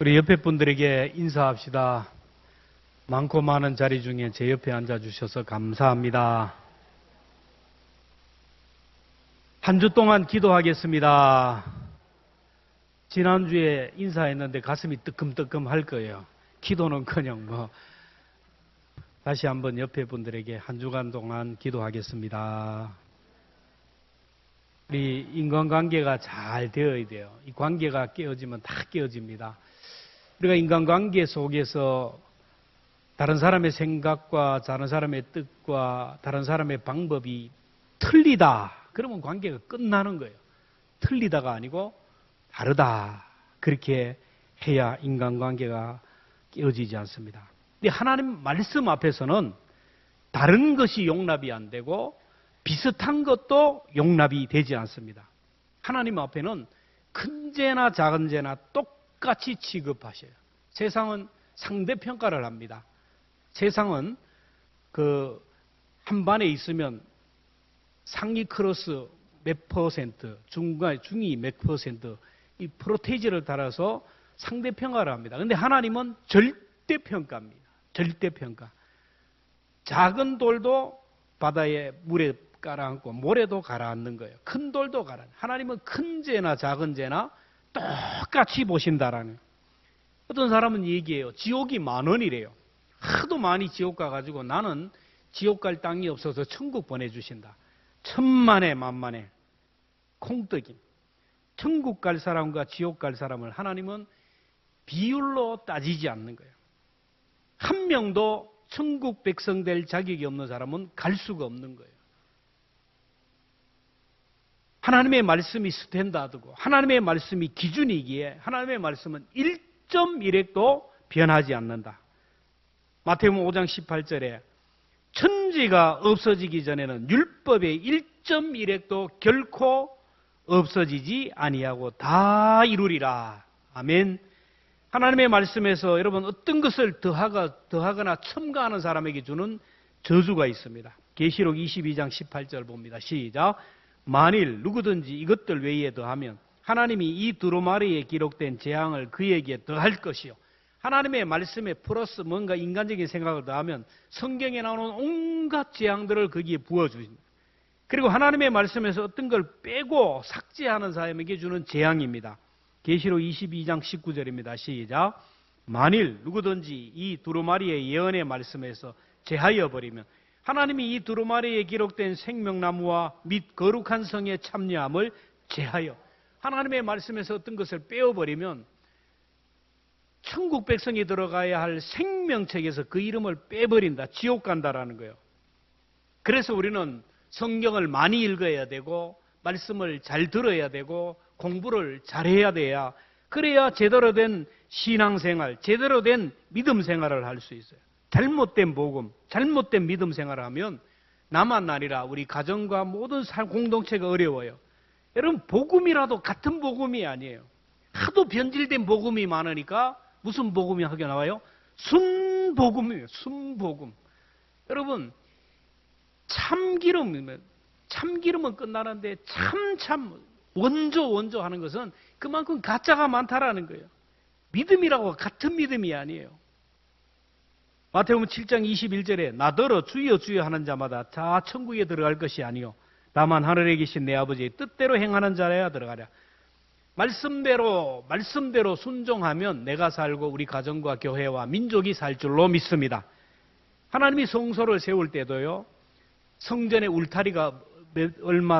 우리 옆에 분들에게 인사합시다. 많고 많은 자리 중에 제 옆에 앉아주셔서 감사합니다. 한 주 동안 기도하겠습니다. 지난주에 인사했는데 가슴이 뜨끔뜨끔 할 거예요. 기도는커녕 다시 한번 옆에 분들에게 한 주간 동안 기도하겠습니다. 우리 인간관계가 잘 되어야 돼요. 이 관계가 깨어지면 다 깨어집니다. 우리가 인간관계 속에서 다른 사람의 생각과 다른 사람의 뜻과 다른 사람의 방법이 틀리다. 그러면 관계가 끝나는 거예요. 틀리다가 아니고 다르다. 그렇게 해야 인간관계가 깨어지지 않습니다. 근데 하나님 말씀 앞에서는 다른 것이 용납이 안 되고 비슷한 것도 용납이 되지 않습니다. 하나님 앞에는 큰 죄나 작은 죄나 똑같이 취급하셔요. 세상은 상대평가를 합니다. 세상은 한 반에 있으면 상위 크로스 몇 퍼센트, 중위 몇 퍼센트, 이 프로테이지를 따라서 상대평가를 합니다. 그런데 하나님은 절대평가입니다. 절대평가. 작은 돌도 바다에 물에 깔아앉고 모래도 가라앉는 거예요. 큰 돌도 가라앉는. 하나님은 큰 죄나 작은 죄나 똑같이 보신다라는. 어떤 사람은 얘기해요. 지옥이 10,000원이래요. 하도 많이 지옥 가가지고 나는 지옥 갈 땅이 없어서 천국 보내주신다. 천만에 만만에 콩떡임. 천국 갈 사람과 지옥 갈 사람을 하나님은 비율로 따지지 않는 거예요. 한 명도 천국 백성 될 자격이 없는 사람은 갈 수가 없는 거예요. 하나님의 말씀이 스탠다드고 하나님의 말씀이 기준이기에 하나님의 말씀은 1.1핵도 변하지 않는다. 마태복음 5장 18절에 천지가 없어지기 전에는 율법의 1.1핵도 결코 없어지지 아니하고 다 이루리라. 아멘. 하나님의 말씀에서 여러분 어떤 것을 더하거나 첨가하는 사람에게 주는 저주가 있습니다. 계시록 22장 18절 봅니다. 시작. 만일 누구든지 이것들 외에 더하면 하나님이 이 두루마리에 기록된 재앙을 그에게 더할 것이요. 하나님의 말씀에 플러스 뭔가 인간적인 생각을 더하면 성경에 나오는 온갖 재앙들을 거기에 부어주십니다. 그리고 하나님의 말씀에서 어떤 걸 빼고 삭제하는 사람에게 주는 재앙입니다. 계시록 22장 19절입니다. 시작. 만일 누구든지 이 두루마리의 예언의 말씀에서 제하여 버리면 하나님이 이 두루마리에 기록된 생명나무와 및 거룩한 성의 참여함을 제하여 하나님의 말씀에서 어떤 것을 빼어버리면 천국 백성이 들어가야 할 생명책에서 그 이름을 빼버린다. 지옥 간다라는 거예요. 그래서 우리는 성경을 많이 읽어야 되고 말씀을 잘 들어야 되고 공부를 잘해야 돼야 그래야 제대로 된 신앙생활, 제대로 된 믿음 생활을 할 수 있어요. 잘못된 복음, 잘못된 믿음 생활을 하면 나만 아니라 우리 가정과 모든 공동체가 어려워요. 여러분 복음이라도 같은 복음이 아니에요. 하도 변질된 복음이 많으니까 무슨 복음이 하게 나와요? 순복음이에요. 순복음. 여러분 참기름은 끝나는데 원조 하는 것은 그만큼 가짜가 많다라는 거예요. 믿음이라고 같은 믿음이 아니에요. 마태복음 7장 21절에 나더러 주여 주여 하는 자마다 다 천국에 들어갈 것이 아니요 다만 하늘에 계신 내 아버지의 뜻대로 행하는 자라야 들어가랴. 말씀대로 순종하면 내가 살고 우리 가정과 교회와 민족이 살 줄로 믿습니다. 하나님이 성소를 세울 때도요. 성전의 울타리가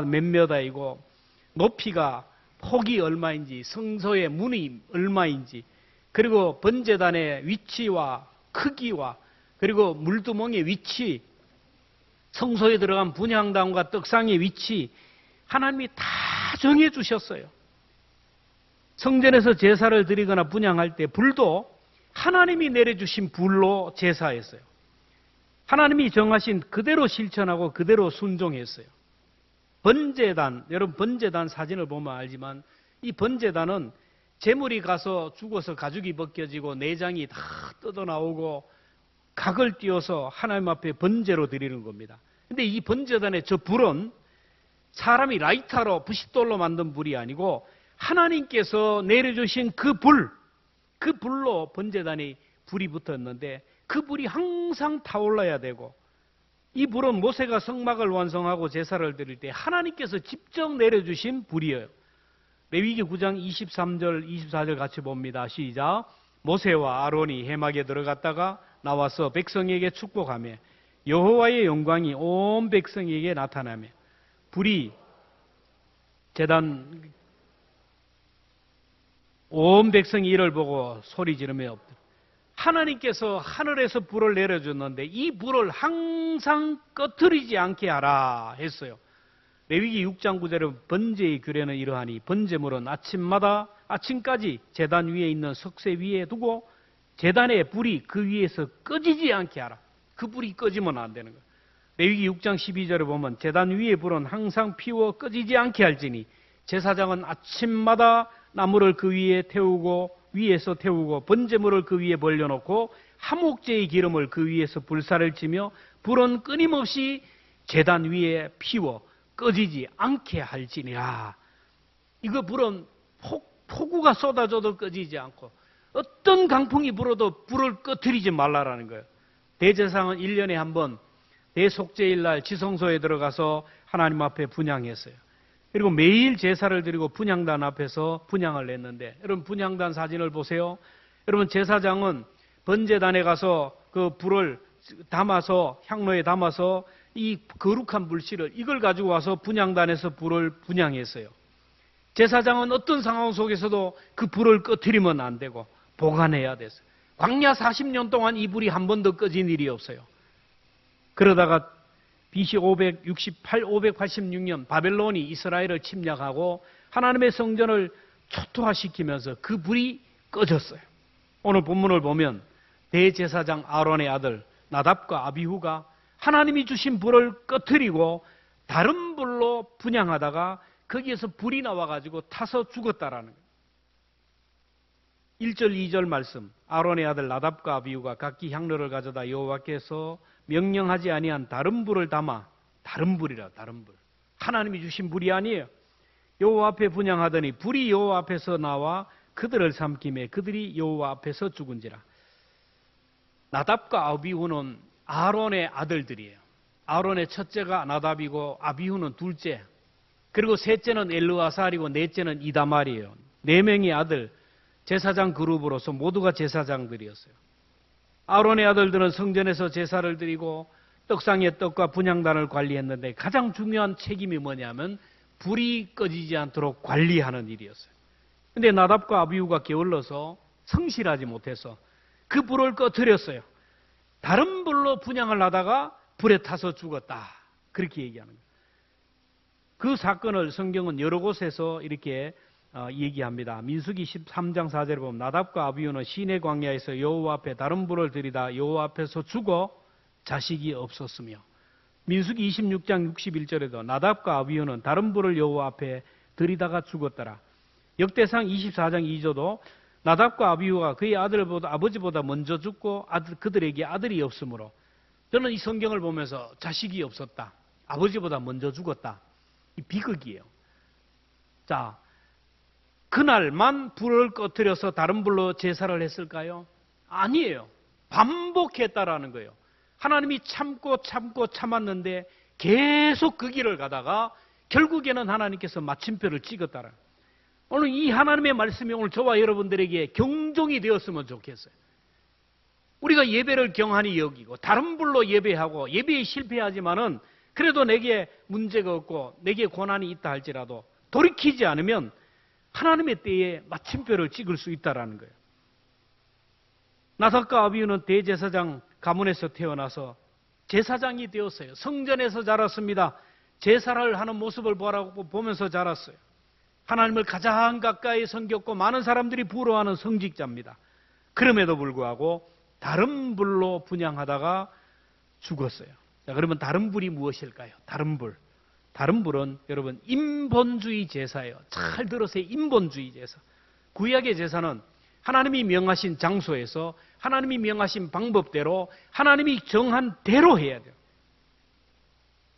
몇몇 아이고 높이가 폭이 얼마인지 성소의 문이 얼마인지 그리고 번제단의 위치와 크기와 그리고 물두멍의 위치 성소에 들어간 분향단과 떡상의 위치 하나님이 다 정해 주셨어요. 성전에서 제사를 드리거나 분향할 때 불도 하나님이 내려주신 불로 제사했어요. 하나님이 정하신 그대로 실천하고 그대로 순종했어요. 번제단, 여러분 번제단 사진을 보면 알지만 이 번제단은 제물이 가서 죽어서 가죽이 벗겨지고 내장이 다 뜯어나오고 각을 띄워서 하나님 앞에 번제로 드리는 겁니다. 근데 이 번제단의 저 불은 사람이 라이터로 부싯돌로 만든 불이 아니고 하나님께서 내려주신 그 불, 그 불로 번제단에 불이 붙었는데 그 불이 항상 타올라야 되고, 이 불은 모세가 성막을 완성하고 제사를 드릴 때 하나님께서 직접 내려주신 불이에요. 레위기 9장 23절 24절 같이 봅니다. 시작. 모세와 아론이 회막에 들어갔다가 나와서 백성에게 축복하며 여호와의 영광이 온 백성에게 나타나며 불이 제단 온 백성이 이를 보고 소리 지르며 하나님께서 하늘에서 불을 내려줬는데 이 불을 항상 꺼트리지 않게 하라 했어요. 레위기 6장 9절은 번제의 규례는 이러하니 번제물은 아침까지 제단 위에 있는 석쇠 위에 두고 제단의 불이 그 위에서 꺼지지 않게 하라. 그 불이 꺼지면 안 되는 거예요. 레위기 6장 12절에 보면 제단 위의 불은 항상 피워 꺼지지 않게 할지니 제사장은 아침마다 나무를 그 위에 위에서 태우고 번제물을 그 위에 벌려놓고 화목제의 기름을 그 위에서 불사를 치며 불은 끊임없이 제단 위에 피워 꺼지지 않게 할지니라. 이거 불은 폭우가 쏟아져도 꺼지지 않고 어떤 강풍이 불어도 불을 꺼트리지 말라라는 거예요. 대제사장은 1년에 한 번 대속죄일 날 지성소에 들어가서 하나님 앞에 분향했어요. 그리고 매일 제사를 드리고 분향단 앞에서 분향을 냈는데, 여러분 분향단 사진을 보세요. 여러분 제사장은 번제단에 가서 그 불을 담아서 향로에 담아서 이 거룩한 불씨를 이걸 가지고 와서 분향단에서 불을 분향했어요. 제사장은 어떤 상황 속에서도 그 불을 꺼트리면 안 되고 보관해야 됐어요. 광야 40년 동안 이 불이 한 번도 꺼진 일이 없어요. 그러다가 BC 586년 바벨론이 이스라엘을 침략하고 하나님의 성전을 초토화시키면서 그 불이 꺼졌어요. 오늘 본문을 보면 대제사장 아론의 아들 나답과 아비후가 하나님이 주신 불을 꺼트리고 다른 불로 분향하다가 거기에서 불이 나와가지고 타서 죽었다라는 거예요. 1절 2절 말씀, 아론의 아들 나답과 아비후가 각기 향로를 가져다 여호와께서 명령하지 아니한 다른 불을 담아, 다른 불이라, 다른 불, 하나님이 주신 불이 아니에요. 여호와 앞에 분향하더니 불이 여호와 앞에서 나와 그들을 삼키매 그들이 여호와 앞에서 죽은지라. 나답과 아비후는 아론의 아들들이에요. 아론의 첫째가 나답이고 아비후는 둘째, 그리고 셋째는 엘르아살이고 넷째는 이다말이에요. 4명의 아들, 제사장 그룹으로서 모두가 제사장들이었어요. 아론의 아들들은 성전에서 제사를 드리고 떡상의 떡과 분향단을 관리했는데 가장 중요한 책임이 뭐냐면 불이 꺼지지 않도록 관리하는 일이었어요. 그런데 나답과 아비후가 게을러서 성실하지 못해서 그 불을 꺼뜨렸어요. 다른 불로 분향을 하다가 불에 타서 죽었다. 그렇게 얘기하는 거예요. 그 사건을 성경은 여러 곳에서 이렇게 얘기합니다. 민수기 13장 4절에 보면 나답과 아비후는 시내 광야에서 여호와 앞에 다른 불을 들이다 여호와 앞에서 죽어 자식이 없었으며, 민수기 26장 61절에도 나답과 아비후는 다른 불을 여호와 앞에 들이다가 죽었더라. 역대상 24장 2절도 나답과 아비후가 그의 아버지보다 먼저 죽고 그들에게 아들이 없으므로, 저는 이 성경을 보면서 자식이 없었다, 아버지보다 먼저 죽었다, 이 비극이에요. 자, 그날만 불을 꺼뜨려서 다른 불로 제사를 했을까요? 아니에요. 반복했다라는 거예요. 하나님이 참고 참았는데 계속 그 길을 가다가 결국에는 하나님께서 마침표를 찍었다라는 거예요. 오늘 이 하나님의 말씀이 오늘 저와 여러분들에게 경종이 되었으면 좋겠어요. 우리가 예배를 경한히 여기고 다른 불로 예배하고 예배에 실패하지만은 그래도 내게 문제가 없고 내게 고난이 있다 할지라도 돌이키지 않으면 하나님의 때에 마침표를 찍을 수 있다라는 거예요. 나답과 아비후는 대제사장 가문에서 태어나서 제사장이 되었어요. 성전에서 자랐습니다. 제사를 하는 모습을 보면서 자랐어요. 하나님을 가장 가까이 섬겼고 많은 사람들이 부러워하는 성직자입니다. 그럼에도 불구하고 다른 불로 분향하다가 죽었어요. 자, 그러면 다른 불이 무엇일까요? 다른 불. 다른 불은 여러분 인본주의 제사예요. 잘 들으세요. 인본주의 제사. 구약의 제사는 하나님이 명하신 장소에서 하나님이 명하신 방법대로 하나님이 정한 대로 해야 돼요.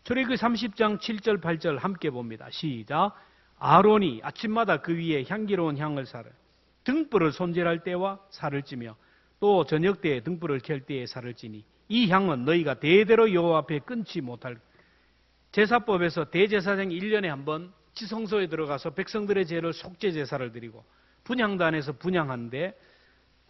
출애굽기 30장 7절 8절 함께 봅니다. 시작. 아론이 아침마다 그 위에 향기로운 향을 사르 등불을 손질할 때와 살을 찌며 또 저녁 때에 등불을 켤 때에 살을 찌니 이 향은 너희가 대대로 여호와 앞에 끊지 못할. 제사법에서 대제사장이 1년에 한 번 지성소에 들어가서 백성들의 죄를 속죄 제사를 드리고 분향단에서 분향하는데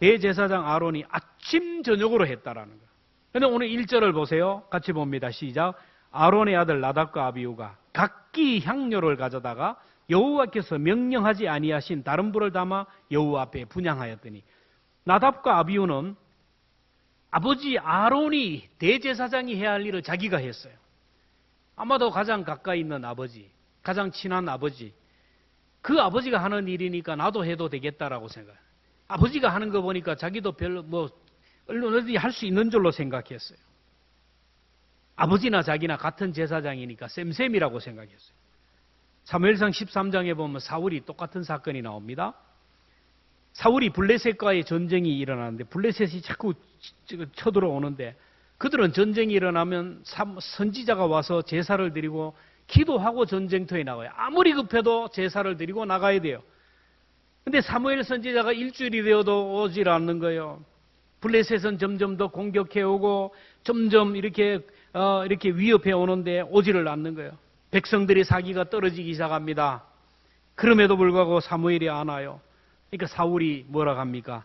대제사장 아론이 아침 저녁으로 했다라는 거예요. 그런데 오늘 1절을 보세요. 같이 봅니다. 시작. 아론의 아들 나답과 아비후가 각기 향료를 가져다가 여호와께서 명령하지 아니하신 다른 불을 담아 여호와 앞에 분향하였더니 나답과 아비후는 아버지 아론이 대제사장이 해야 할 일을 자기가 했어요. 아마도 가장 가까이 있는 아버지, 가장 친한 아버지, 그 아버지가 하는 일이니까 나도 해도 되겠다라고 생각해요. 아버지가 하는 거 보니까 자기도 별로 얼마든지 할 수 있는 줄로 생각했어요. 아버지나 자기나 같은 제사장이니까 쌤쌤이라고 생각했어요. 사무엘상 13장에 보면 사울이 똑같은 사건이 나옵니다. 사울이 블레셋과의 전쟁이 일어나는데 블레셋이 자꾸 쳐들어오는데 그들은 전쟁이 일어나면 선지자가 와서 제사를 드리고 기도하고 전쟁터에 나가요. 아무리 급해도 제사를 드리고 나가야 돼요. 근데 사무엘 선지자가 일주일이 되어도 오질 않는 거예요. 블레셋은 점점 더 공격해 오고 점점 이렇게 위협해 오는데 오지를 않는 거예요. 백성들의 사기가 떨어지기 시작합니다. 그럼에도 불구하고 사무엘이 안 와요. 그러니까 사울이 뭐라 합니까?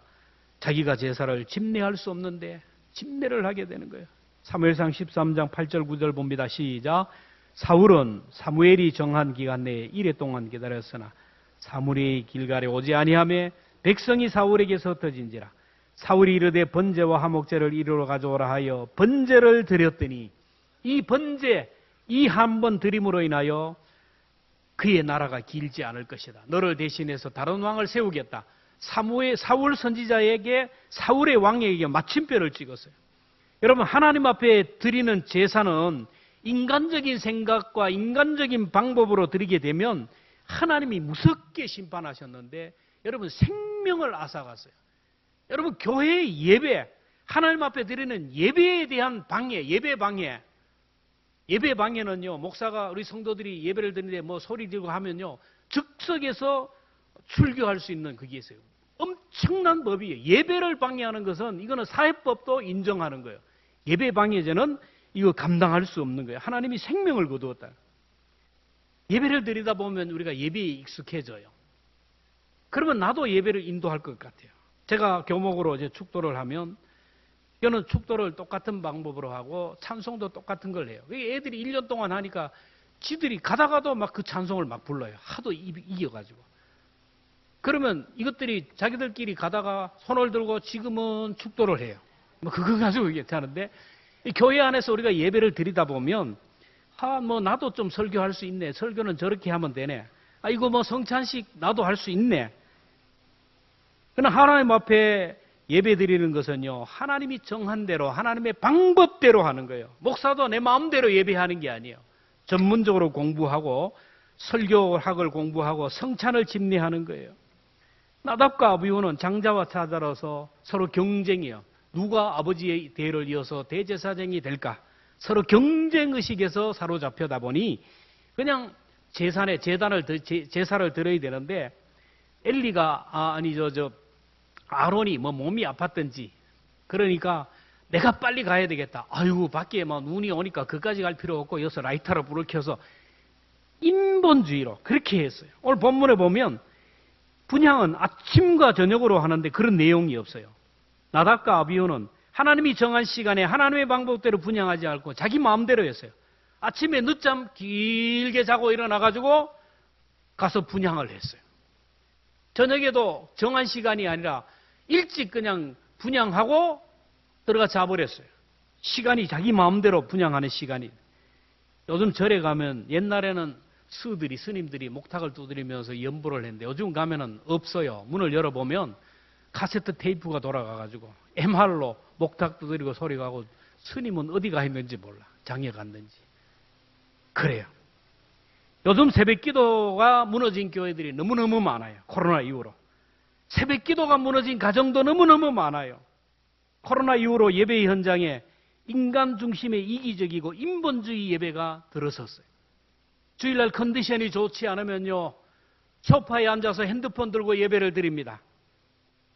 자기가 제사를 집례할 수 없는데 집례를 하게 되는 거예요. 사무엘상 13장 8절 9절 봅니다. 시작. 사울은 사무엘이 정한 기간 내에 이래 동안 기다렸으나 사무엘이 길갈에 오지 아니하며 백성이 사울에게서 흩어진지라. 사울이 이르되 번제와 화목제를 이루러 가져오라 하여 번제를 드렸더니 이 번제, 이 한 번 드림으로 인하여 그의 나라가 길지 않을 것이다. 너를 대신해서 다른 왕을 세우겠다. 사울 선지자에게 사울의 왕에게 마침표를 찍었어요. 여러분 하나님 앞에 드리는 제사는 인간적인 생각과 인간적인 방법으로 드리게 되면 하나님이 무섭게 심판하셨는데 여러분 생명을 앗아갔어요. 여러분 교회의 예배, 하나님 앞에 드리는 예배에 대한 방해, 예배 방해. 예배 방해는요, 목사가 우리 성도들이 예배를 드리는데 뭐 소리 지르고 하면요, 즉석에서 출교할 수 있는 그게 있어요. 엄청난 법이에요. 예배를 방해하는 것은 이거는 사회법도 인정하는 거예요. 예배 방해죄는 이거 감당할 수 없는 거예요. 하나님이 생명을 거두었다. 예배를 드리다 보면 우리가 예배에 익숙해져요. 그러면 나도 예배를 인도할 것 같아요. 제가 교목으로 이제 축도를 하면 저는 축도를 똑같은 방법으로 하고 찬송도 똑같은 걸 해요. 애들이 1년 동안 하니까 지들이 가다가도 막 그 찬송을 막 불러요. 하도 이겨가지고. 그러면 이것들이 자기들끼리 가다가 손을 들고 지금은 축도를 해요. 뭐 그거 가지고 얘기하는데 이 교회 안에서 우리가 예배를 드리다 보면 뭐 나도 좀 설교할 수 있네. 설교는 저렇게 하면 되네. 이거 뭐 성찬식 나도 할 수 있네. 그러나 하나님 앞에 예배 드리는 것은요, 하나님이 정한 대로 하나님의 방법대로 하는 거예요. 목사도 내 마음대로 예배하는 게 아니에요. 전문적으로 공부하고 설교학을 공부하고 성찬을 집례하는 거예요. 나답과 아비후는 장자와 차자로서 서로 경쟁이에요. 누가 아버지의 대를 이어서 대제사장이 될까? 서로 경쟁의식에서 사로잡혀다 보니 그냥 제사를 드려야 되는데 엘리가 아론이 뭐 몸이 아팠든지 그러니까 내가 빨리 가야 되겠다. 아이고 밖에 막 눈이 오니까 그까지 갈 필요 없고 여기서 라이터로 불을 켜서 인본주의로 그렇게 했어요. 오늘 본문에 보면 분향은 아침과 저녁으로 하는데 그런 내용이 없어요. 나답과 아비후는 하나님이 정한 시간에 하나님의 방법대로 분향하지 않고 자기 마음대로 했어요. 아침에 늦잠 길게 자고 일어나가지고 가서 분향을 했어요. 저녁에도 정한 시간이 아니라 일찍 그냥 분향하고 들어가 자버렸어요. 시간이 자기 마음대로 분향하는 시간이. 요즘 절에 가면 옛날에는 스님들이 목탁을 두드리면서 연보를 했는데 요즘 가면은 없어요. 문을 열어보면 카세트 테이프가 돌아가가지고 MR로 목탁 두드리고 소리가 하고 스님은 어디가 있는지 몰라. 장에 갔는지. 그래요. 요즘 새벽 기도가 무너진 교회들이 너무너무 많아요. 코로나 이후로. 새벽 기도가 무너진 가정도 너무너무 많아요. 코로나 이후로 예배 현장에 인간 중심의 이기적이고 인본주의 예배가 들어섰어요. 주일날 컨디션이 좋지 않으면요, 소파에 앉아서 핸드폰 들고 예배를 드립니다.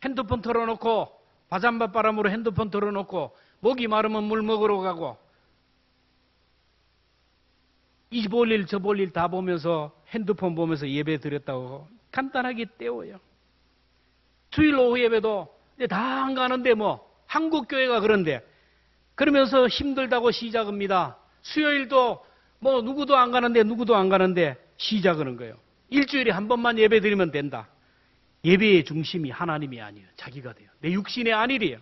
핸드폰 털어놓고 바람으로 핸드폰 털어놓고 목이 마르면 물 먹으러 가고 이 볼일 저 볼일 다 보면서 핸드폰 보면서 예배 드렸다고 간단하게 때워요. 주일 오후 예배도 이제 다 안 가는데 뭐 한국 교회가 그런데 그러면서 힘들다고 시작합니다. 수요일도 뭐 누구도 안 가는데 시작하는 거예요. 일주일에 한 번만 예배 드리면 된다. 예배의 중심이 하나님이 아니에요. 자기가 돼요. 내 육신의 안일이에요.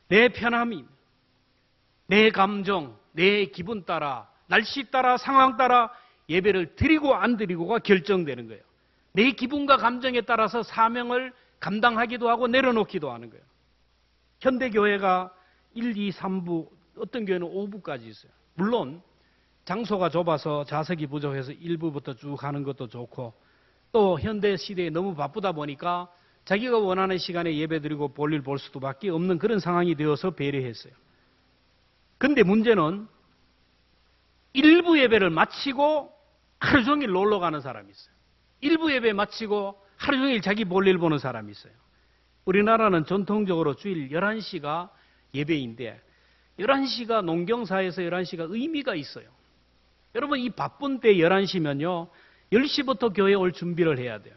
내 편함이, 내 감정, 내 기분 따라, 날씨 따라, 상황 따라 예배를 드리고 안 드리고가 결정되는 거예요. 내 기분과 감정에 따라서 사명을 감당하기도 하고 내려놓기도 하는 거예요. 현대교회가 1, 2, 3부, 어떤 교회는 5부까지 있어요. 물론 장소가 좁아서 좌석이 부족해서 1부부터 쭉 가는 것도 좋고 또 현대 시대에 너무 바쁘다 보니까 자기가 원하는 시간에 예배드리고 볼일 볼 수밖에 없는 그런 상황이 되어서 배려했어요. 근데 문제는 일부 예배를 마치고 하루 종일 놀러 가는 사람이 있어요. 일부 예배 마치고 하루 종일 자기 볼일 보는 사람이 있어요. 우리나라는 전통적으로 주일 11시가 예배인데 11시가 농경사에서 11시가 의미가 있어요. 여러분 이 바쁜 때 11시면요. 10시부터 교회에 올 준비를 해야 돼요.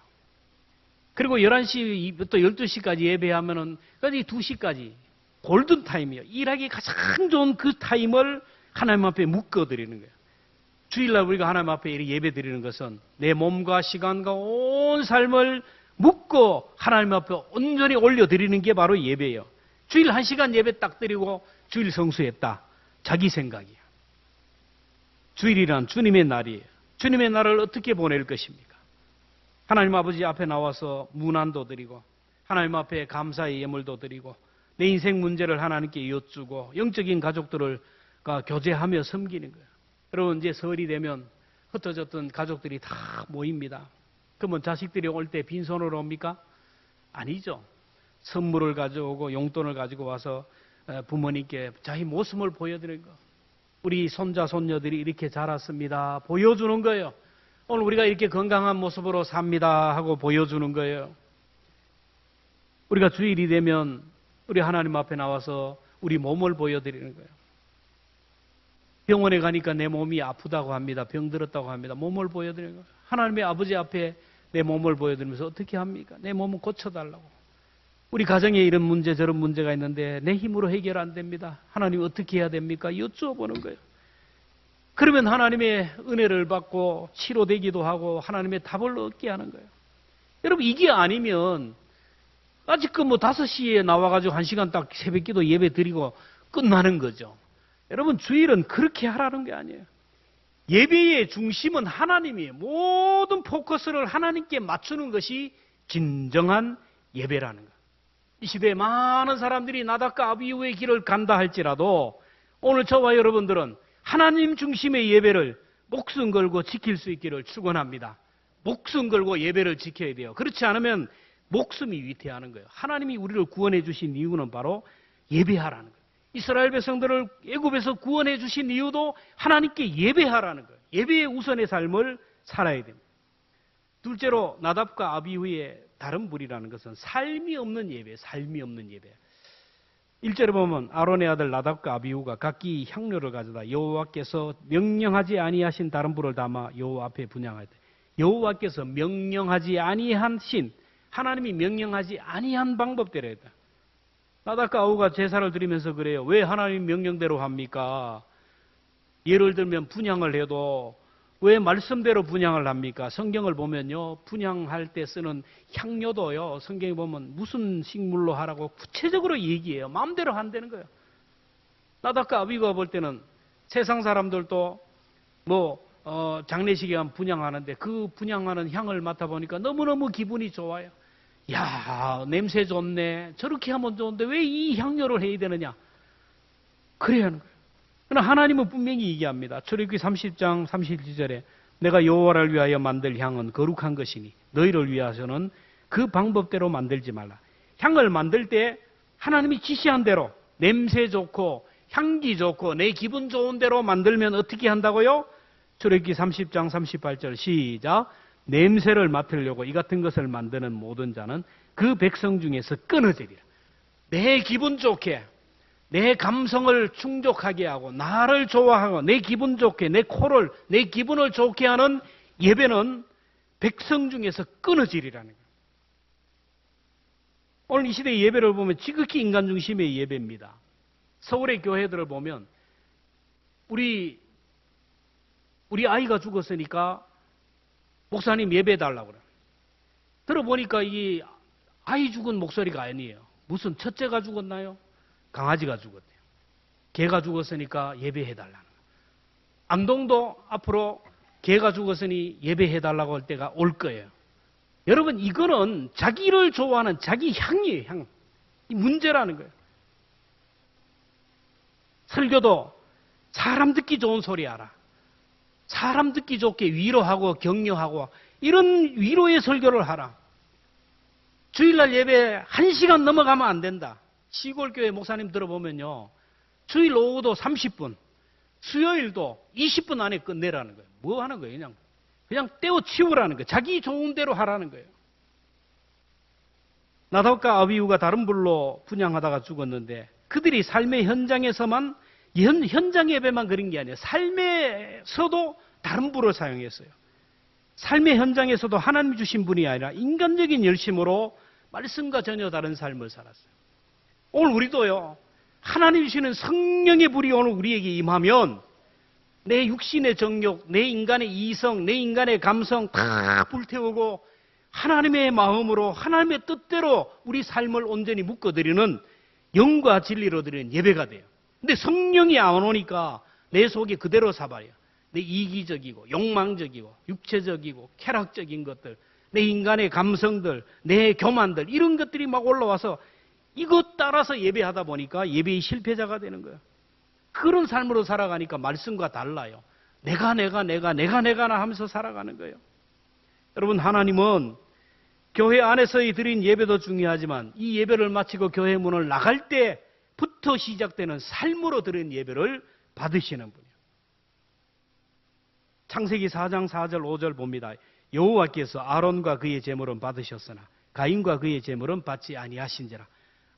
그리고 11시부터 12시까지 예배하면은 까지 2시까지 골든타임이에요. 일하기 가장 좋은 그 타임을 하나님 앞에 묶어드리는 거예요. 주일날 우리가 하나님 앞에 예배 드리는 것은 내 몸과 시간과 온 삶을 묶고 하나님 앞에 온전히 올려드리는 게 바로 예배예요. 주일 1시간 예배 딱 드리고 주일 성수했다. 자기 생각이에요. 주일이란 주님의 날이에요. 주님의 날을 어떻게 보낼 것입니까? 하나님 아버지 앞에 나와서 문안도 드리고 하나님 앞에 감사의 예물도 드리고 내 인생 문제를 하나님께 여쭈고 영적인 가족들을 교제하며 섬기는 거예요. 여러분 이제 설이 되면 흩어졌던 가족들이 다 모입니다. 그러면 자식들이 올 때 빈손으로 옵니까? 아니죠. 선물을 가져오고 용돈을 가지고 와서 부모님께 자기 모습을 보여드리는 거. 우리 손자 손녀들이 이렇게 자랐습니다. 보여주는 거예요. 오늘 우리가 이렇게 건강한 모습으로 삽니다 하고 보여주는 거예요. 우리가 주일이 되면 우리 하나님 앞에 나와서 우리 몸을 보여드리는 거예요. 병원에 가니까 내 몸이 아프다고 합니다. 병들었다고 합니다. 몸을 보여드리는 거예요. 하나님의 아버지 앞에 내 몸을 보여드리면서 어떻게 합니까? 내 몸을 고쳐달라고. 우리 가정에 이런 문제 저런 문제가 있는데 내 힘으로 해결 안 됩니다. 하나님 어떻게 해야 됩니까? 여쭤보는 거예요. 그러면 하나님의 은혜를 받고 치료되기도 하고 하나님의 답을 얻게 하는 거예요. 여러분 이게 아니면 아직 그 5시에 나와가지고 1시간 딱 새벽기도 예배 드리고 끝나는 거죠. 여러분 주일은 그렇게 하라는 게 아니에요. 예배의 중심은 하나님이에요. 모든 포커스를 하나님께 맞추는 것이 진정한 예배라는 거예요. 이 시대에 많은 사람들이 나답과 아비후의 길을 간다 할지라도 오늘 저와 여러분들은 하나님 중심의 예배를 목숨 걸고 지킬 수 있기를 축원합니다. 목숨 걸고 예배를 지켜야 돼요. 그렇지 않으면 목숨이 위태하는 거예요. 하나님이 우리를 구원해 주신 이유는 바로 예배하라는 거예요. 이스라엘 백성들을 애굽에서 구원해 주신 이유도 하나님께 예배하라는 거예요. 예배의 우선의 삶을 살아야 됩니다. 둘째로 나답과 아비후의 다른 불이라는 것은 삶이 없는 예배, 삶이 없는 예배. 1절에 보면 아론의 아들 나답과 아비후가 각기 향료를 가져다 여호와께서 명령하지 아니하신 다른 불을 담아 여호와 앞에 분향할 때 여호와께서 명령하지 아니한 신, 하나님이 명령하지 아니한 방법대로 했다. 나답과 아비후가 제사를 드리면서 그래요. 왜 하나님 명령대로 합니까? 예를 들면 분향을 해도 왜 말씀대로 분향을 합니까? 성경을 보면요, 분향할 때 쓰는 향료도요, 성경에 보면 무슨 식물로 하라고 구체적으로 얘기해요. 마음대로 한다는 거예요. 나답과 아비후가 볼 때는 세상 사람들도 장례식에 가면 분향하는데 그 분향하는 향을 맡아보니까 너무너무 기분이 좋아요. 야, 냄새 좋네. 저렇게 하면 좋은데 왜 이 향료를 해야 되느냐? 그래야 하는 거예요. 그러나 하나님은 분명히 얘기합니다. 출애굽기 30장 32절에 내가 여호와를 위하여 만들 향은 거룩한 것이니 너희를 위하여는 그 방법대로 만들지 말라. 향을 만들 때 하나님이 지시한 대로 냄새 좋고 향기 좋고 내 기분 좋은 대로 만들면 어떻게 한다고요? 출애굽기 30장 38절 시작. 냄새를 맡으려고 이 같은 것을 만드는 모든 자는 그 백성 중에서 끊어지리라. 내 기분 좋게, 내 감성을 충족하게 하고 나를 좋아하고 내 기분 좋게, 내 기분을 좋게 하는 예배는 백성 중에서 끊어지리라는 거예요. 오늘 이 시대의 예배를 보면 지극히 인간 중심의 예배입니다. 서울의 교회들을 보면 우리 아이가 죽었으니까 목사님 예배해달라고 그래요. 들어보니까 이 아이 죽은 목소리가 아니에요. 무슨 첫째가 죽었나요? 강아지가 죽었대요. 개가 죽었으니까 예배해달라는 거예요. 안동도 앞으로 개가 죽었으니 예배해달라고 할 때가 올 거예요. 여러분, 이거는 자기를 좋아하는 자기 향이에요, 향. 이 문제라는 거예요. 설교도 사람 듣기 좋은 소리 하라. 사람 듣기 좋게 위로하고 격려하고 이런 위로의 설교를 하라. 주일날 예배 1시간 넘어가면 안 된다. 시골교회 목사님 들어보면요. 주일 오후도 30분, 수요일도 20분 안에 끝내라는 거예요. 뭐 하는 거예요? 그냥 떼어치우라는 거예요. 자기 좋은 대로 하라는 거예요. 나답과 아비후가 다른 불로 분향하다가 죽었는데 그들이 삶의 현장에서만 현장 예배만 그런 게 아니에요. 삶에서도 다른 불을 사용했어요. 삶의 현장에서도 하나님 주신 분이 아니라 인간적인 열심으로 말씀과 전혀 다른 삶을 살았어요. 오늘 우리도요. 하나님 주시는 성령의 불이 오늘 우리에게 임하면 내 육신의 정욕, 내 인간의 이성, 내 인간의 감성 다 불태우고 하나님의 마음으로 하나님의 뜻대로 우리 삶을 온전히 묶어드리는 영과 진리로 드리는 예배가 돼요. 근데 성령이 안 오니까 내 속이 그대로 사발이야. 내 이기적이고 욕망적이고 육체적이고 쾌락적인 것들, 내 인간의 감성들, 내 교만들 이런 것들이 막 올라와서 이것 따라서 예배하다 보니까 예배의 실패자가 되는 거예요. 그런 삶으로 살아가니까 말씀과 달라요. 내가 하면서 살아가는 거예요. 여러분, 하나님은 교회 안에서의 드린 예배도 중요하지만 이 예배를 마치고 교회 문을 나갈 때부터 시작되는 삶으로 드린 예배를 받으시는 분이에요. 창세기 4장 4절 5절 봅니다. 여호와께서 아론과 그의 제물은 받으셨으나 가인과 그의 제물은 받지 아니하신지라.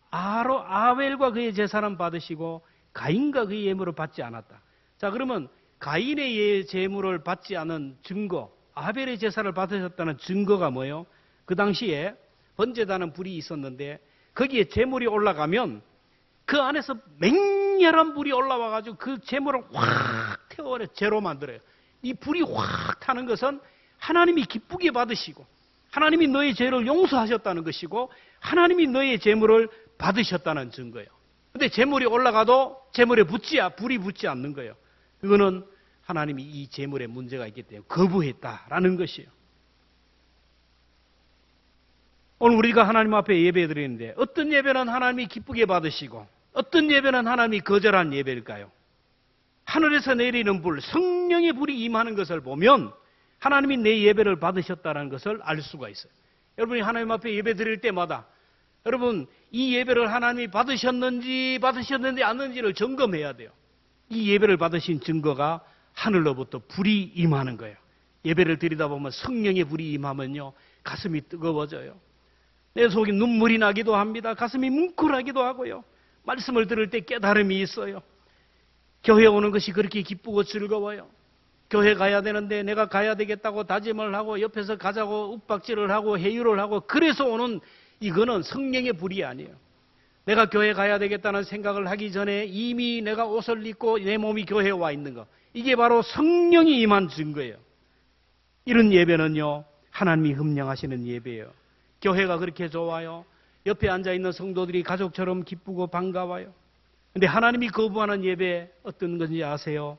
아벨과 그의 제사는 받으시고 가인과 그의 예물을 받지 않았다. 자, 그러면 가인의 제물을 받지 않은 증거, 아벨의 제사를 받으셨다는 증거가 뭐예요? 그 당시에 번제다는 불이 있었는데 거기에 제물이 올라가면 그 안에서 맹렬한 불이 올라와가지고 그 제물을 확 태워버려 재로 만들어요. 이 불이 확 타는 것은 하나님이 기쁘게 받으시고 하나님이 너의 죄를 용서하셨다는 것이고 하나님이 너의 제물을 받으셨다는 증거예요. 근데 제물이 올라가도 제물에 불이 붙지 않는 거예요. 그거는 하나님이 이 제물에 문제가 있기 때문에 거부했다라는 것이에요. 오늘 우리가 하나님 앞에 예배 드리는데 어떤 예배는 하나님이 기쁘게 받으시고 어떤 예배는 하나님이 거절한 예배일까요? 하늘에서 내리는 불, 성령의 불이 임하는 것을 보면 하나님이 내 예배를 받으셨다는 것을 알 수가 있어요. 여러분이 하나님 앞에 예배 드릴 때마다 여러분 이 예배를 하나님이 받으셨는지 않는지를 점검해야 돼요. 이 예배를 받으신 증거가 하늘로부터 불이 임하는 거예요. 예배를 드리다 보면 성령의 불이 임하면요 가슴이 뜨거워져요. 내 속에 눈물이 나기도 합니다. 가슴이 뭉클하기도 하고요. 말씀을 들을 때 깨달음이 있어요. 교회 오는 것이 그렇게 기쁘고 즐거워요. 교회 가야 되는데 내가 가야 되겠다고 다짐을 하고 옆에서 가자고 윽박질을 하고 회유를 하고 그래서 오는 이거는 성령의 불이 아니에요. 내가 교회 가야 되겠다는 생각을 하기 전에 이미 내가 옷을 입고 내 몸이 교회에 와 있는 거. 이게 바로 성령이 임한 증거예요. 이런 예배는요. 하나님이 흠령하시는 예배예요. 교회가 그렇게 좋아요. 옆에 앉아있는 성도들이 가족처럼 기쁘고 반가워요. 근데 하나님이 거부하는 예배 어떤 건지 아세요?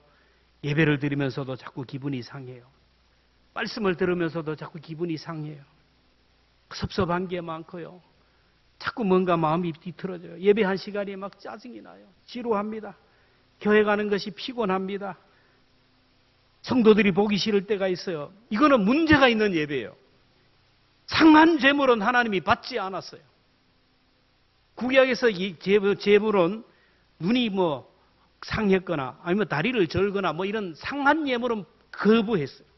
예배를 드리면서도 자꾸 기분이 상해요. 말씀을 들으면서도 자꾸 기분이 상해요. 섭섭한 게 많고요. 자꾸 뭔가 마음이 뒤틀어져요. 예배 한 시간이 막 짜증이 나요. 지루합니다. 교회 가는 것이 피곤합니다. 성도들이 보기 싫을 때가 있어요. 이거는 문제가 있는 예배예요. 상한 제물은 하나님이 받지 않았어요. 구약에서 이 제물은 눈이 상했거나 아니면 다리를 절거나 이런 상한 예물은 거부했어요.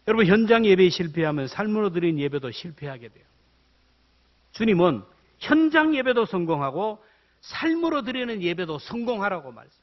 여러분 현장 예배에 실패하면 삶으로 드린 예배도 실패하게 돼요. 주님은 현장 예배도 성공하고 삶으로 드리는 예배도 성공하라고 말씀.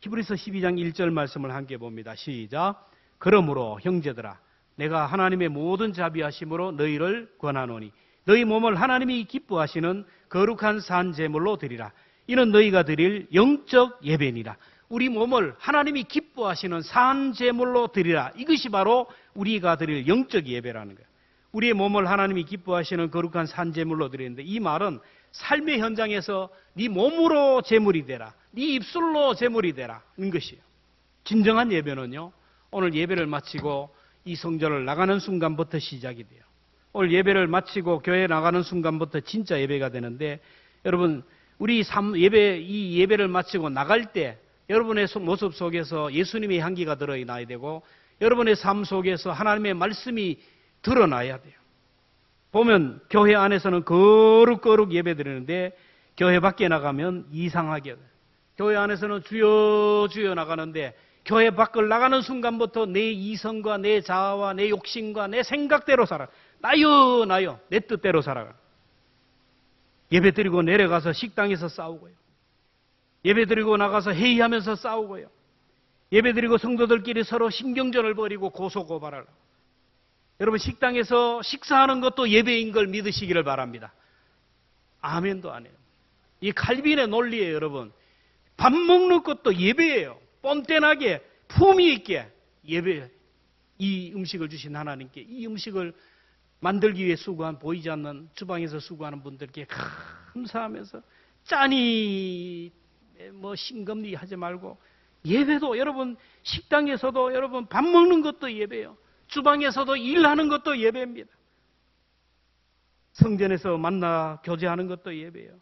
히브리서 12장 1절 말씀을 함께 봅니다. 시작. 그러므로 형제들아 내가 하나님의 모든 자비하심으로 너희를 권하노니 너희 몸을 하나님이 기뻐하시는 거룩한 산 제물로 드리라. 이는 너희가 드릴 영적 예배니라. 우리 몸을 하나님이 기뻐하시는 산 제물로 드리라. 이것이 바로 우리가 드릴 영적 예배라는 거예요. 우리의 몸을 하나님이 기뻐하시는 거룩한 산 제물로 드리는데 이 말은 삶의 현장에서 네 몸으로 제물이 되라. 네 입술로 제물이 되라. 는 것이에요. 진정한 예배는요. 오늘 예배를 마치고 이 성전을 나가는 순간부터 시작이 돼요. 오늘 예배를 마치고 교회 나가는 순간부터 진짜 예배가 되는데 여러분 우리 이 예배를 마치고 나갈 때 여러분의 모습 속에서 예수님의 향기가 드러나야 되고 여러분의 삶 속에서 하나님의 말씀이 드러나야 돼요. 보면 교회 안에서는 거룩거룩 예배 드리는데 교회 밖에 나가면 이상하게 돼요. 교회 안에서는 주여 주여 나가는데 교회 밖을 나가는 순간부터 내 이성과 내 자아와 내 욕심과 내 생각대로 살아. 나요 나요 내 뜻대로 살아가. 예배 드리고 내려가서 식당에서 싸우고요. 예배 드리고 나가서 회의하면서 싸우고요. 예배 드리고 성도들끼리 서로 신경전을 벌이고 고소고발하라. 여러분 식당에서 식사하는 것도 예배인 걸 믿으시기를 바랍니다. 아멘도 안 해요. 이 칼빈의 논리예요, 여러분. 밥 먹는 것도 예배예요. 뻔뻔하게 품위 있게 예배. 이 음식을 주신 하나님께 이 음식을 만들기 위해 수고한 보이지 않는 주방에서 수고하는 분들께 감사하면서 짠이 싱겁니 하지 말고 예배도 여러분 식당에서도 여러분 밥 먹는 것도 예배예요. 주방에서도 일하는 것도 예배입니다. 성전에서 만나 교제하는 것도 예배예요.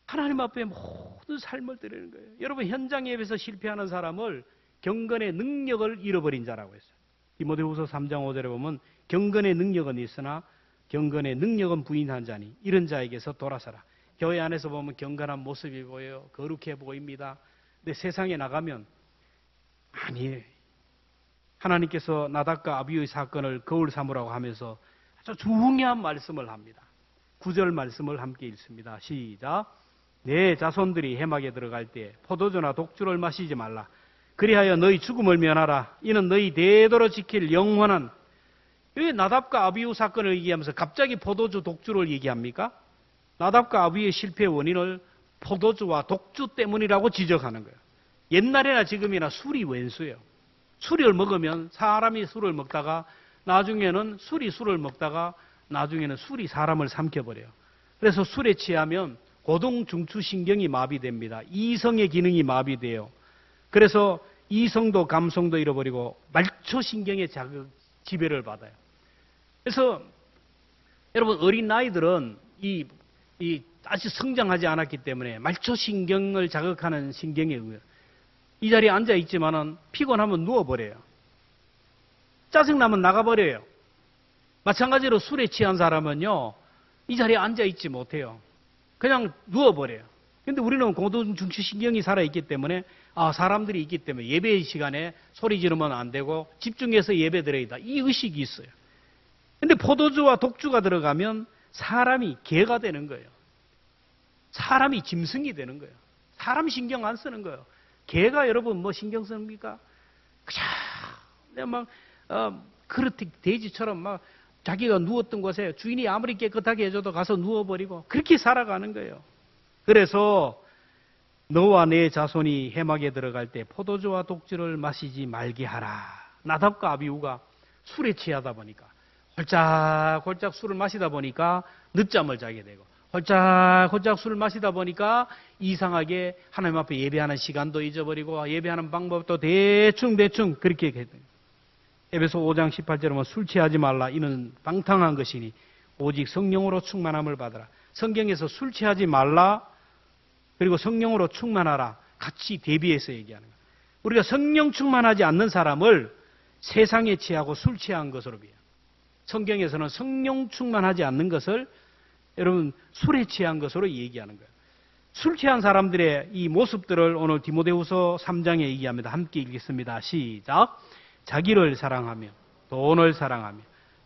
하나님 앞에 모든 삶을 드리는 거예요. 여러분 현장 예배에서 실패하는 사람을 경건의 능력을 잃어버린 자라고 했어요. 디모데후서 3장 5절에 보면 경건의 능력은 있으나 경건의 능력은 부인한 자니 이런 자에게서 돌아서라. 교회 안에서 보면 경건한 모습이 보여요. 거룩해 보입니다. 근데 세상에 나가면 아니에요. 하나님께서 나답과 아비후의 사건을 거울 삼으라고 하면서 아주 중요한 말씀을 합니다. 9절 말씀을 함께 읽습니다. 시작. 내 자손들이 해막에 들어갈 때 포도주나 독주를 마시지 말라. 그리하여 너희 죽음을 면하라. 이는 너희 대대로 지킬 영원한. 왜 나답과 아비후 사건을 얘기하면서 갑자기 포도주 독주를 얘기합니까? 나답과 아비후의 실패 원인을 포도주와 독주 때문이라고 지적하는 거예요. 옛날이나 지금이나 술이 왼수예요. 술을 먹으면 사람이 술을 먹다가 나중에는 술이 술을 먹다가 나중에는 술이 사람을 삼켜버려요. 그래서 술에 취하면 고동 중추신경이 마비됩니다. 이성의 기능이 마비돼요. 그래서 이성도 감성도 잃어버리고 말초신경의 지배를 받아요. 그래서 여러분 어린 나이들은 아직 성장하지 않았기 때문에 말초신경을 자극하는 신경에 의해요. 이 자리에 앉아 있지만은 피곤하면 누워버려요. 짜증나면 나가버려요. 마찬가지로 술에 취한 사람은요, 이 자리에 앉아 있지 못해요. 그냥 누워버려요. 근데 우리는 고동중추신경이 살아있기 때문에, 사람들이 있기 때문에 예배 시간에 소리 지르면 안 되고 집중해서 예배 드려야 다. 이 의식이 있어요. 근데 포도주와 독주가 들어가면 사람이 개가 되는 거예요. 사람이 짐승이 되는 거예요. 사람 신경 안 쓰는 거예요. 개가 여러분 뭐 신경 씁니까? 그냥 막 그렇게 돼지처럼 막 자기가 누웠던 곳에 주인이 아무리 깨끗하게 해줘도 가서 누워버리고 그렇게 살아가는 거예요. 그래서 너와 내 자손이 해막에 들어갈 때 포도주와 독주를 마시지 말게 하라. 나답과 아비후가 술에 취하다 보니까 홀짝홀짝 술을 마시다 보니까 늦잠을 자게 되고 홀짝홀짝 술을 마시다 보니까 이상하게 하나님 앞에 예배하는 시간도 잊어버리고 예배하는 방법도 대충 그렇게 돼요. 에베소 5장 18절에 보면 술 취하지 말라. 이는 방탕한 것이니 오직 성령으로 충만함을 받으라. 성경에서 술 취하지 말라 그리고 성령으로 충만하라 같이 대비해서 얘기하는 거예요. 우리가 성령 충만하지 않는 사람을 세상에 취하고 술 취한 것으로 비해요. 성경에서는 성령 충만하지 않는 것을 여러분 술에 취한 것으로 얘기하는 거예요. 술 취한 사람들의 이 모습들을 오늘 디모데후서 3장에 얘기합니다. 함께 읽겠습니다. 시작. 자기를 사랑하며 돈을 사랑하며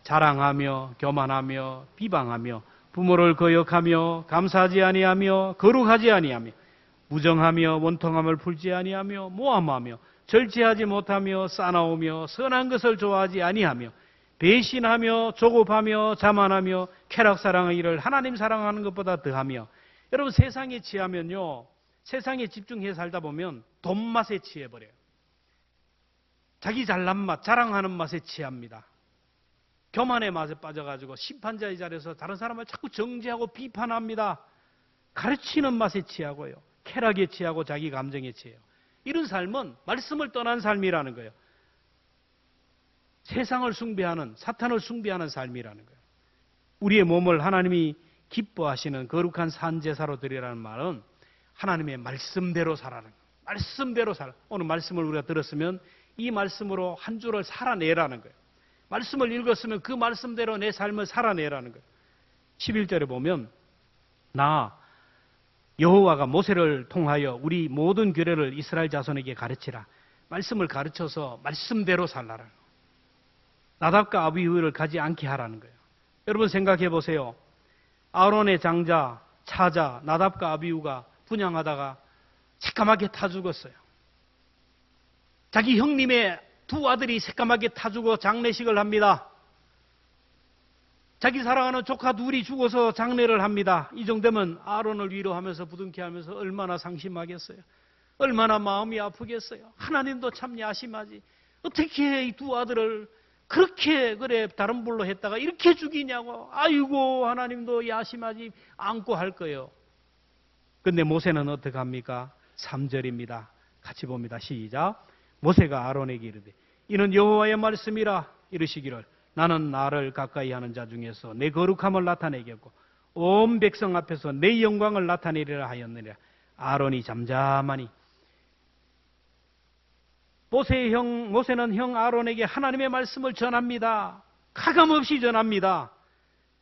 자랑하며 교만하며 비방하며 부모를 거역하며 감사하지 아니하며 거룩하지 아니하며 무정하며 원통함을 풀지 아니하며 모함하며 절제하지 못하며 싸나우며 선한 것을 좋아하지 아니하며 배신하며 조급하며 자만하며 쾌락 사랑의 일을 하나님 사랑하는 것보다 더하며. 여러분, 세상에 취하면요, 세상에 집중해 살다 보면 돈 맛에 취해버려요. 자기 잘난 맛, 자랑하는 맛에 취합니다. 교만의 맛에 빠져가지고 심판자의 자리에서 다른 사람을 자꾸 정죄하고 비판합니다. 가르치는 맛에 취하고요, 쾌락에 취하고 자기 감정에 취해요. 이런 삶은 말씀을 떠난 삶이라는 거예요. 세상을 숭배하는, 사탄을 숭배하는 삶이라는 거예요. 우리의 몸을 하나님이 기뻐하시는 거룩한 산제사로 드리라는 말은 하나님의 말씀대로 살아라는 거예요. 말씀대로 살아. 오늘 말씀을 우리가 들었으면 이 말씀으로 한 주를 살아내라는 거예요. 말씀을 읽었으면 그 말씀대로 내 삶을 살아내라는 거예요. 11절에 보면 나 여호와가 모세를 통하여 우리 모든 규례를 이스라엘 자손에게 가르치라. 말씀을 가르쳐서 말씀대로 살라라. 나답과 아비후를 가지 않게 하라는 거예요. 여러분 생각해 보세요. 아론의 장자, 차자 나답과 아비후가 분향하다가 새까맣게 타 죽었어요. 자기 형님의 두 아들이 새까맣게 타 죽어 장례식을 합니다. 자기 사랑하는 조카 둘이 죽어서 장례를 합니다. 이 정도면 아론을 위로하면서 부둥켜 하면서 얼마나 상심하겠어요. 얼마나 마음이 아프겠어요. 하나님도 참 야심하지. 어떻게 이 두 아들을 그렇게 다른 불로 했다가 이렇게 죽이냐고. 아이고, 하나님도 야심하지. 안고 할 거예요. 근데 모세는 어떻게 합니까? 3절입니다. 같이 봅니다. 시작. 모세가 아론에게 이르되 이는 여호와의 말씀이라. 이르시기를 나는 나를 가까이 하는 자 중에서 내 거룩함을 나타내겠고 온 백성 앞에서 내 영광을 나타내리라 하였느니라. 아론이 잠잠하니 모세는 형 아론에게 하나님의 말씀을 전합니다. 가감없이 전합니다.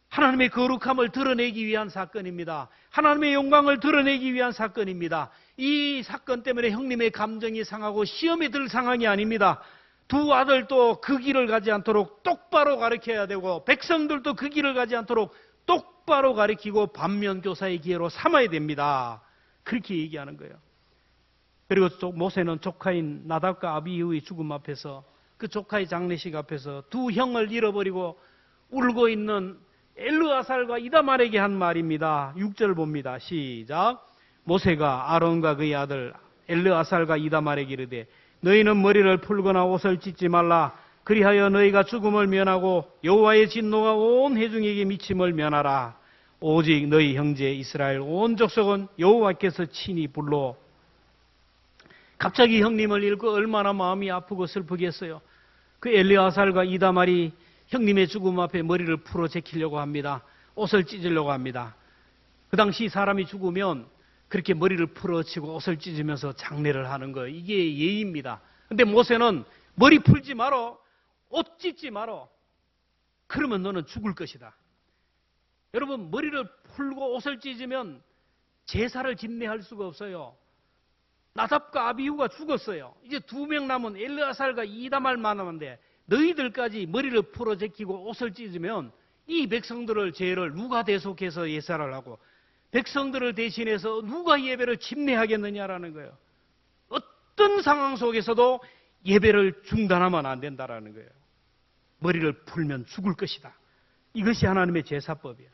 하나님의 거룩함을 드러내기 위한 사건입니다. 하나님의 영광을 드러내기 위한 사건입니다. 이 사건 때문에 형님의 감정이 상하고 시험에 들 상황이 아닙니다. 두 아들도 그 길을 가지 않도록 똑바로 가르쳐야 되고 백성들도 그 길을 가지 않도록 똑바로 가르치고 반면교사의 기회로 삼아야 됩니다. 그렇게 얘기하는 거예요. 그리고 모세는 조카인 나답과 아비후의 죽음 앞에서, 그 조카의 장례식 앞에서 두 형을 잃어버리고 울고 있는 엘르아살과 이다말에게 한 말입니다. 6절 봅니다. 시작. 모세가 아론과 그의 아들 엘르아살과 이다말에게 이르되 너희는 머리를 풀거나 옷을 찢지 말라. 그리하여 너희가 죽음을 면하고 여호와의 진노가 온 회중에게 미침을 면하라. 오직 너희 형제 이스라엘 온 족속은 여호와께서 친히 불러. 갑자기 형님을 잃고 얼마나 마음이 아프고 슬프겠어요. 그 엘르아살과 이다말이 형님의 죽음 앞에 머리를 풀어 제키려고 합니다. 옷을 찢으려고 합니다. 그 당시 사람이 죽으면 그렇게 머리를 풀어치고 옷을 찢으면서 장례를 하는 거예요. 이게 예의입니다. 근데 모세는 머리 풀지 마라, 옷 찢지 마라. 그러면 너는 죽을 것이다. 여러분, 머리를 풀고 옷을 찢으면 제사를 집례할 수가 없어요. 나답과 아비후가 죽었어요. 이제 2명 남은 엘르아살과 이다말만 남았는데 너희들까지 머리를 풀어 제키고 옷을 찢으면 이 백성들을 죄를 누가 대속해서 예사를 하고 백성들을 대신해서 누가 예배를 집례하겠느냐라는 거예요. 어떤 상황 속에서도 예배를 중단하면 안 된다라는 거예요. 머리를 풀면 죽을 것이다. 이것이 하나님의 제사법이에요.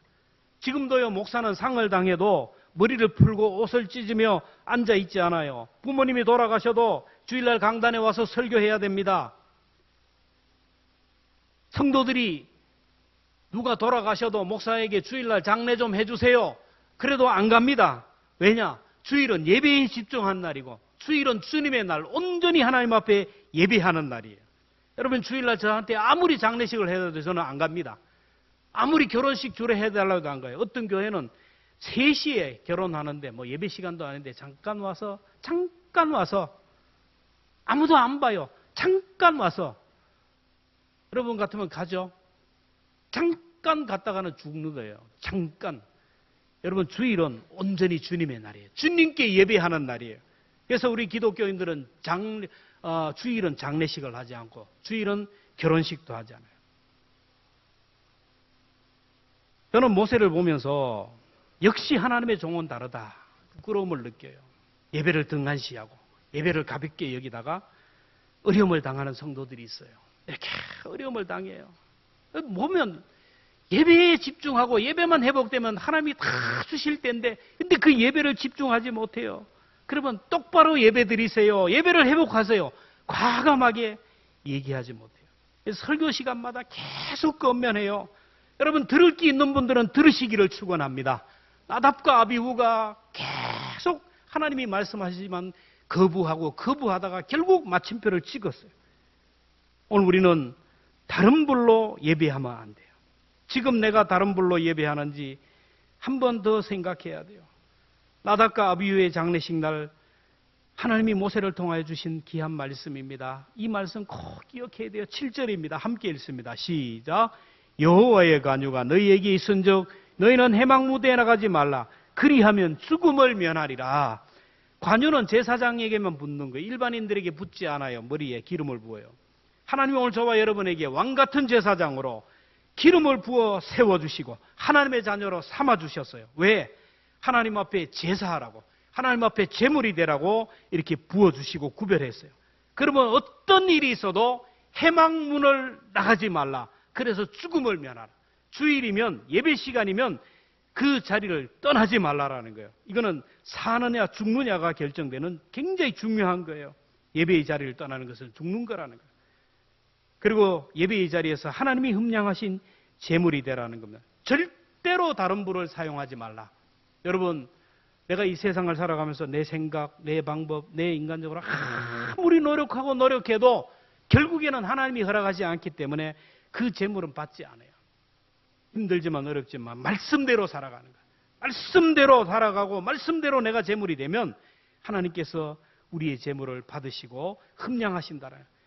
지금도요, 목사는 상을 당해도 머리를 풀고 옷을 찢으며 앉아 있지 않아요. 부모님이 돌아가셔도 주일날 강단에 와서 설교해야 됩니다. 성도들이 누가 돌아가셔도 목사에게 주일날 장례 좀 해주세요. 그래도 안 갑니다. 왜냐? 주일은 예배에 집중한 날이고 주일은 주님의 날, 온전히 하나님 앞에 예배하는 날이에요. 여러분, 주일날 저한테 아무리 장례식을 해도 저는 안 갑니다. 아무리 결혼식 주례 해달라고 안 가요. 어떤 교회는 3시에 결혼하는데 뭐 예배 시간도 아닌데 잠깐 와서 아무도 안 봐요. 잠깐 와서. 여러분 같으면 가죠. 잠깐 갔다가는 죽는 거예요. 잠깐. 여러분, 주일은 온전히 주님의 날이에요. 주님께 예배하는 날이에요. 그래서 우리 기독교인들은 주일은 장례식을 하지 않고 주일은 결혼식도 하잖아요. 저는 모세를 보면서 역시 하나님의 종은 다르다. 부끄러움을 느껴요. 예배를 등한시하고 예배를 가볍게 여기다가 어려움을 당하는 성도들이 있어요. 이렇게 어려움을 당해요. 보면 예배에 집중하고 예배만 회복되면 하나님이 다 주실 텐데 근데 그 예배를 집중하지 못해요. 그러면 똑바로 예배 드리세요. 예배를 회복하세요. 과감하게 얘기하지 못해요. 그래서 설교 시간마다 계속 건면해요. 여러분 들을 게 있는 분들은 들으시기를 축원합니다. 나답과 아비후가 계속 하나님이 말씀하시지만 거부하다가 결국 마침표를 찍었어요. 오늘 우리는 다른 불로 예배하면 안 돼요. 지금 내가 다른 불로 예배하는지 한 번 더 생각해야 돼요. 나답과 아비후의 장례식 날 하나님이 모세를 통하여 주신 귀한 말씀입니다. 이 말씀 꼭 기억해야 돼요. 7절입니다. 함께 읽습니다. 시작. 여호와의 간유가 너희에게 있은즉 너희는 해막무대에 나가지 말라. 그리하면 죽음을 면하리라. 관유는 제사장에게만 붓는 거예요. 일반인들에게 붓지 않아요. 머리에 기름을 부어요. 하나님이 오늘 저와 여러분에게 왕같은 제사장으로 기름을 부어 세워주시고 하나님의 자녀로 삼아주셨어요. 왜? 하나님 앞에 제사하라고, 하나님 앞에 제물이 되라고 이렇게 부어주시고 구별했어요. 그러면 어떤 일이 있어도 해막문을 나가지 말라. 그래서 죽음을 면하라. 주일이면 예배 시간이면 그 자리를 떠나지 말라라는 거예요. 이거는 사느냐 죽느냐가 결정되는 굉장히 중요한 거예요. 예배의 자리를 떠나는 것은 죽는 거라는 거예요. 그리고 예배의 자리에서 하나님이 흠량하신 제물이 되라는 겁니다. 절대로 다른 불을 사용하지 말라. 여러분, 내가 이 세상을 살아가면서 내 생각, 내 방법, 내 인간적으로 아무리 노력해도 결국에는 하나님이 허락하지 않기 때문에 그 제물은 받지 않아요. 힘들지만 어렵지만 말씀대로 살아가는 거예요. 말씀대로 살아가고 말씀대로 내가 제물이 되면 하나님께서 우리의 제물을 받으시고 흠량하신다는 거예요.